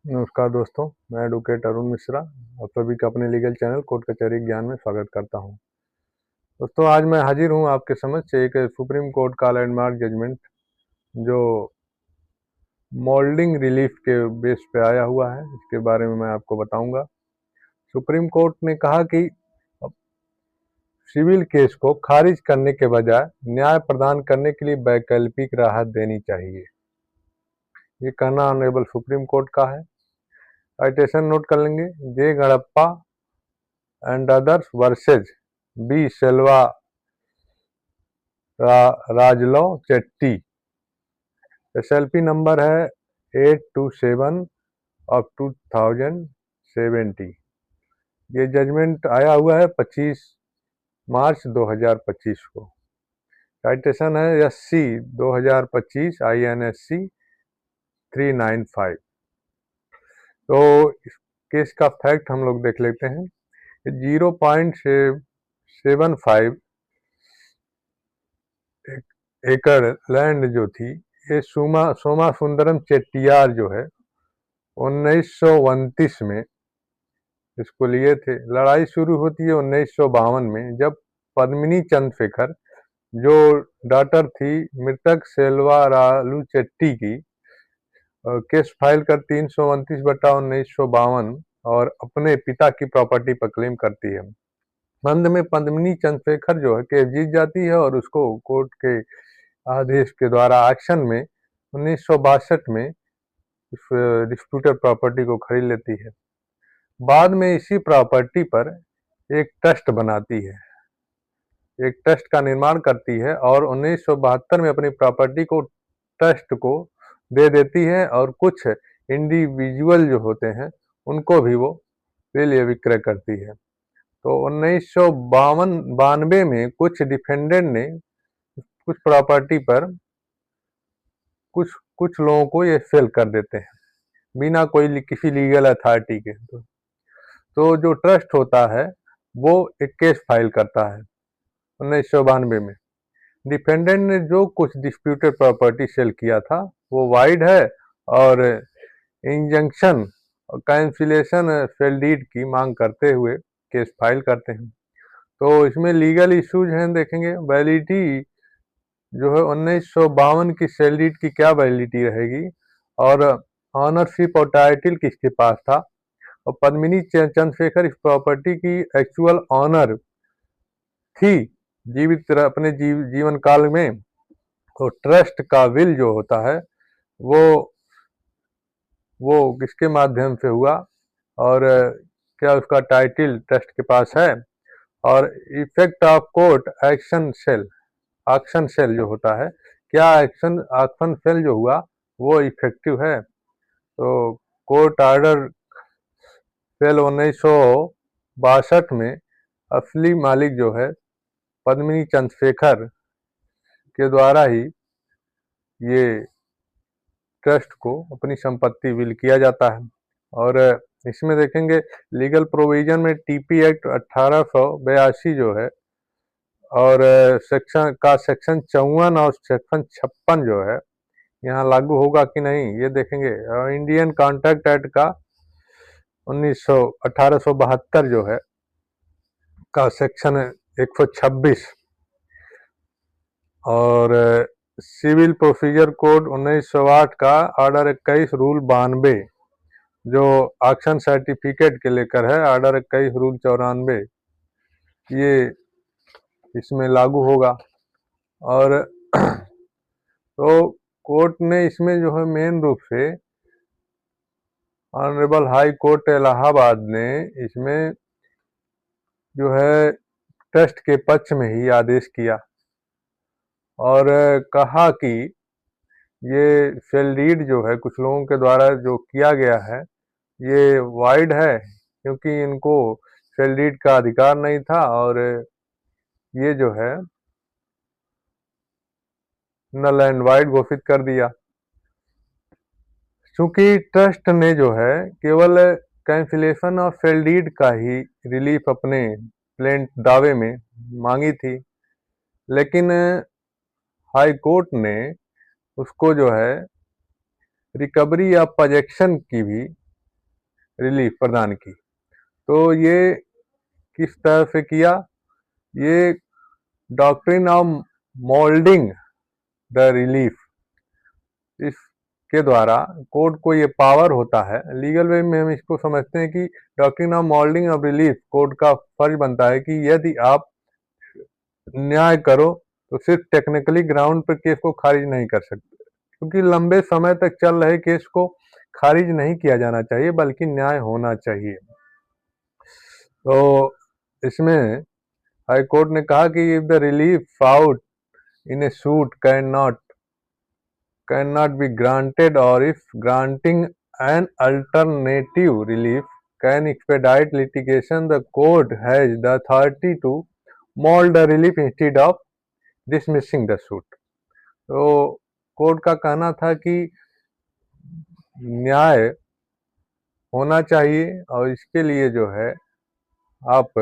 नमस्कार दोस्तों, मैं एडवोकेट अरुण मिश्रा आप सभी का अपने लीगल चैनल कोर्ट कचहरी ज्ञान में स्वागत करता हूं। दोस्तों, आज मैं हाजिर हूं आपके समक्ष एक सुप्रीम कोर्ट का लैंडमार्क जजमेंट जो मोल्डिंग रिलीफ के बेस पे आया हुआ है। इसके बारे में मैं आपको बताऊंगा। सुप्रीम कोर्ट ने कहा कि सिविल केस को खारिज करने के बजाय न्याय प्रदान करने के लिए वैकल्पिक राहत देनी चाहिए। ये कहना ऑनरेबल सुप्रीम कोर्ट का है। साइटेशन नोट कर लेंगे। J Ganappa and others versus B Selva Rajalu Chetty. SLP number है 827 ऑफ 2070। ये जजमेंट आया हुआ है 25 मार्च 2025 को। साइटेशन है SC 2025 INSC 395। तो इस केस का फैक्ट हम लोग देख लेते हैं। 0.75 एकड़ लैंड जो थी, ये सोमा सुंदरम चेट्टियार जो है 1929 में इसको लिए थे। लड़ाई शुरू होती है 1952 में, जब पद्मिनी चंद्रशेखर जो डॉटर थी मृतक सेल्वा रालू चेट्टी की केस फाइल कर 329/1952 और अपने पिता की प्रॉपर्टी पर क्लेम करती है। अंत में पद्मिनी चंद्रशेखर जो है केस जीत जाती है और उसको कोर्ट के आदेश के द्वारा एक्शन में 1962 में इस डिस्प्यूटेड प्रॉपर्टी को खरीद लेती है। बाद में इसी प्रॉपर्टी पर एक ट्रस्ट बनाती है, एक ट्रस्ट का निर्माण करती है और 1972 में अपनी प्रॉपर्टी को ट्रस्ट को दे देती है और कुछ इंडिविजुअल जो होते हैं उनको भी वो लिए विक्रय करती है। तो 1992 में कुछ डिफेंडेंट ने कुछ प्रॉपर्टी पर कुछ कुछ लोगों को ये सेल कर देते हैं बिना कोई किसी लीगल अथॉरिटी के। तो जो ट्रस्ट होता है वो एक केस फाइल करता है 1992 में। डिफेंडेंट ने जो कुछ डिस्प्यूटेड प्रॉपर्टी सेल किया था वो वाइड है और इंजंक्शन और कैंसिलेशन सेल डीड की मांग करते हुए केस फाइल करते हैं। तो इसमें लीगल इश्यूज हैं, देखेंगे। वैलिडिटी जो है 1952 की सेल डीड की क्या वैलिडिटी रहेगी और ऑनरशिप और टाइटल किसके पास था, और पद्मिनी चंद्रशेखर इस प्रॉपर्टी की एक्चुअल ऑनर थी जीवित अपने जीवन काल में। तो ट्रस्ट का विल जो होता है वो किसके माध्यम से हुआ और क्या उसका टाइटल ट्रस्ट के पास है, और effect of court action cell जो होता है, क्या एक्शन सेल जो हुआ वो इफेक्टिव है। तो कोर्ट ऑर्डर सेल 1962 में असली मालिक जो है पद्मिनी चंद्रशेखर के द्वारा ही ये ट्रस्ट को अपनी संपत्ति विल किया जाता है। और इसमें देखेंगे लीगल प्रोविजन में TP एक्ट 1882 जो है और सेक्शन 54 और सेक्शन 56 जो है यहाँ लागू होगा कि नहीं ये देखेंगे। इंडियन कॉन्ट्रैक्ट एक्ट का 1872 जो है का सेक्शन 126 और सिविल प्रोसीजर कोड 1908 का ऑर्डर 21 रूल 92 जो ऑक्शन सर्टिफिकेट के लेकर है, ऑर्डर 21 रूल 94 ये इसमें लागू होगा। और तो कोर्ट ने इसमें जो है मेन रूप से ऑनरेबल हाई कोर्ट इलाहाबाद ने इसमें जो है ट्रस्ट के पक्ष में ही आदेश किया और कहा कि ये सेल डीड जो है कुछ लोगों के द्वारा जो किया गया है ये वाइड है, क्योंकि इनको सेल डीड का अधिकार नहीं था और ये जो है नल एंड वाइड घोषित कर दिया। चूंकि ट्रस्ट ने जो है केवल कैंसिलेशन ऑफ सेल डीड का ही रिलीफ अपने प्लेंट दावे में मांगी थी, लेकिन हाई कोर्ट ने उसको जो है रिकवरी या प्रोजेक्शन की भी रिलीफ प्रदान की। तो ये किस तरह से किया? ये doctrine of moulding the relief, इसके द्वारा कोर्ट को ये पावर होता है, लीगल वे में हम इसको समझते हैं कि doctrine of moulding of relief, court का फर्ज बनता है कि यदि आप न्याय करो तो सिर्फ टेक्निकली ग्राउंड पर केस को खारिज नहीं कर सकते, क्योंकि लंबे समय तक चल रहे केस को खारिज नहीं किया जाना चाहिए बल्कि न्याय होना चाहिए। तो इसमें हाई कोर्ट ने कहा कि if the relief sought in a suit can not be granted और if granting an alternative relief can expedite litigation, the court has the authority to mould the relief instead of dismissing the suit. तो court का कहना था कि न्याय होना चाहिए और इसके लिए जो है आप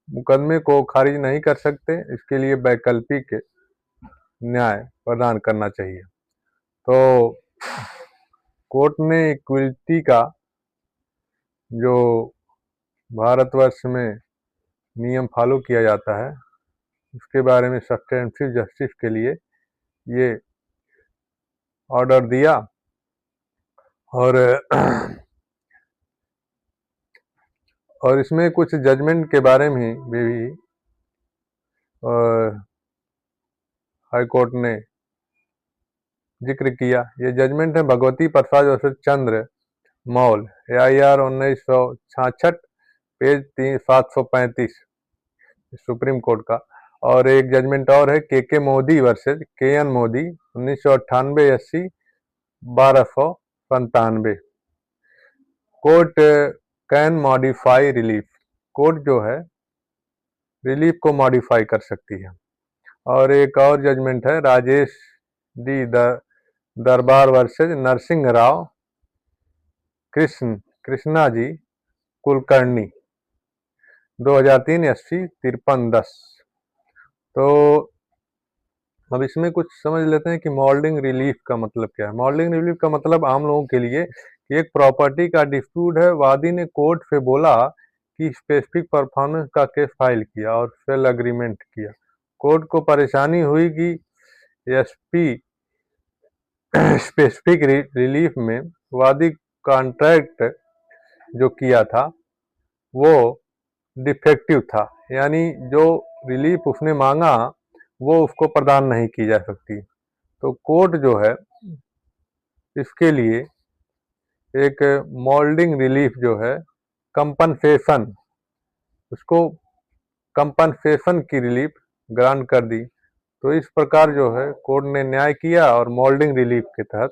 मुकदमे को खारिज नहीं कर सकते, इसके लिए वैकल्पिक न्याय प्रदान करना चाहिए। तो कोर्ट ने इक्विटी का जो भारतवर्ष में नियम फॉलो किया जाता है उसके बारे में सब्सटेंटिव जस्टिस के लिए ये ऑर्डर दिया और और इसमें कुछ जजमेंट के बारे में भी हाई कोर्ट ने जिक्र किया। ये जजमेंट है भगवती प्रसाद वर्सेस चंद्र मौल, AIR 1966, पेज 735 सुप्रीम कोर्ट का। और एक जजमेंट और है KK Modi versus KN Modi 1998, SC 1297। Court can modify relief, court जो है रिलीफ को मॉडिफाई कर सकती है। और एक और जजमेंट है राजेश डी दरबार वर्सेस नरसिंह राव कृष्णा जी कुलकर्णी 2003, SC 5310। तो अब इसमें कुछ समझ लेते हैं कि मॉल्डिंग रिलीफ का मतलब क्या है। मॉल्डिंग रिलीफ का मतलब आम लोगों के लिए कि एक प्रॉपर्टी का डिस्प्यूट है, वादी ने कोर्ट से बोला कि स्पेसिफिक परफॉर्मेंस का केस फाइल किया और सेल अग्रीमेंट किया। कोर्ट को परेशानी हुई कि SP स्पेसिफिक रिलीफ में वादी कॉन्ट्रैक्ट जो किया था वो डिफेक्टिव था, यानी जो रिलीफ उसने मांगा वो उसको प्रदान नहीं की जा सकती। तो कोर्ट जो है इसके लिए एक मोल्डिंग रिलीफ जो है कंपनसेशन, उसको कंपनसेशन की रिलीफ ग्रांट कर दी। तो इस प्रकार जो है कोर्ट ने न्याय किया और मोल्डिंग रिलीफ के तहत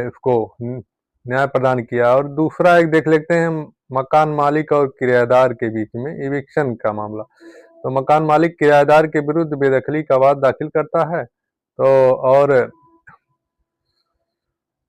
उसको न्याय प्रदान किया। और दूसरा एक देख लेते हैं मकान मालिक और किराएदार के बीच में इविक्शन का मामला। तो मकान मालिक किराएदार के विरुद्ध बेदखली का वाद दाखिल करता है तो और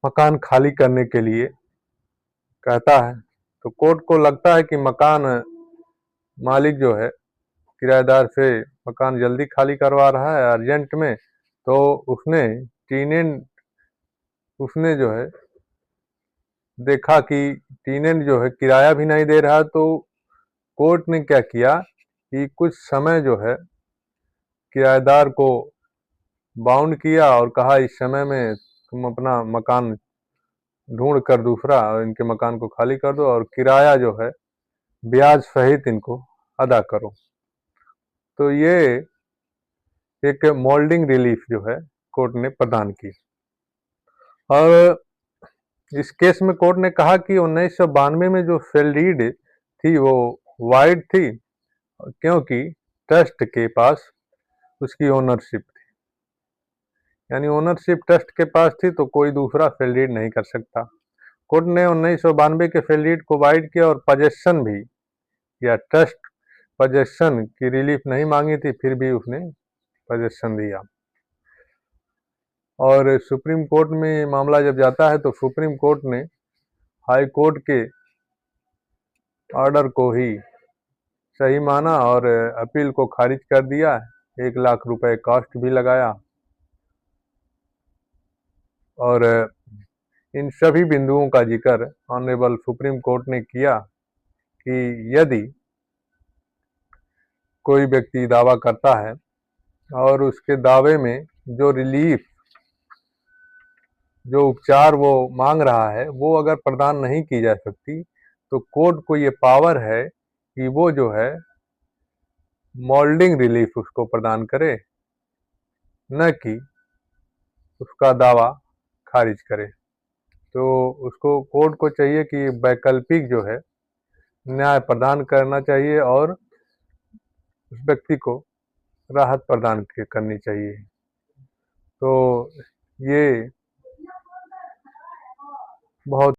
मकान खाली करने के लिए कहता है। तो कोर्ट को लगता है कि मकान मालिक जो है किराएदार से मकान जल्दी खाली करवा रहा है अर्जेंट में, तो उसने जो है देखा कि टेनेंट जो है किराया भी नहीं दे रहा। तो कोर्ट ने क्या किया कि कुछ समय जो है किराएदार को बाउंड किया और कहा इस समय में तुम अपना मकान ढूंढ कर दूसरा इनके मकान को खाली कर दो और किराया जो है ब्याज सहित इनको अदा करो। तो ये एक मोल्डिंग रिलीफ जो है कोर्ट ने प्रदान की। और इस केस में कोर्ट ने कहा कि 1992 में जो सेल डीड थी वो वाइड थी क्योंकि ट्रस्ट के पास उसकी ओनरशिप थी, यानी ओनरशिप ट्रस्ट के पास थी तो कोई दूसरा सेल डीड नहीं कर सकता। कोर्ट ने 1992 के सेल डीड को वाइड किया और पजेशन भी या ट्रस्ट पजेशन की रिलीफ नहीं मांगी थी, फिर भी उसने पजेशन दिया। और सुप्रीम कोर्ट में मामला जब जाता है तो सुप्रीम कोर्ट ने हाई कोर्ट के ऑर्डर को ही सही माना और अपील को खारिज कर दिया। 1 लाख रुपए कॉस्ट भी लगाया और इन सभी बिंदुओं का जिक्र ऑनरेबल सुप्रीम कोर्ट ने किया कि यदि कोई व्यक्ति दावा करता है और उसके दावे में जो रिलीफ, जो उपचार वो मांग रहा है, वो अगर प्रदान नहीं की जा सकती, तो कोर्ट को ये पावर है कि वो जो है मोल्डिंग रिलीफ उसको प्रदान करे, न कि उसका दावा खारिज करे। तो उसको कोर्ट को चाहिए कि वैकल्पिक जो है न्याय प्रदान करना चाहिए और उस व्यक्ति को राहत प्रदान करनी चाहिए। तो ये बहुत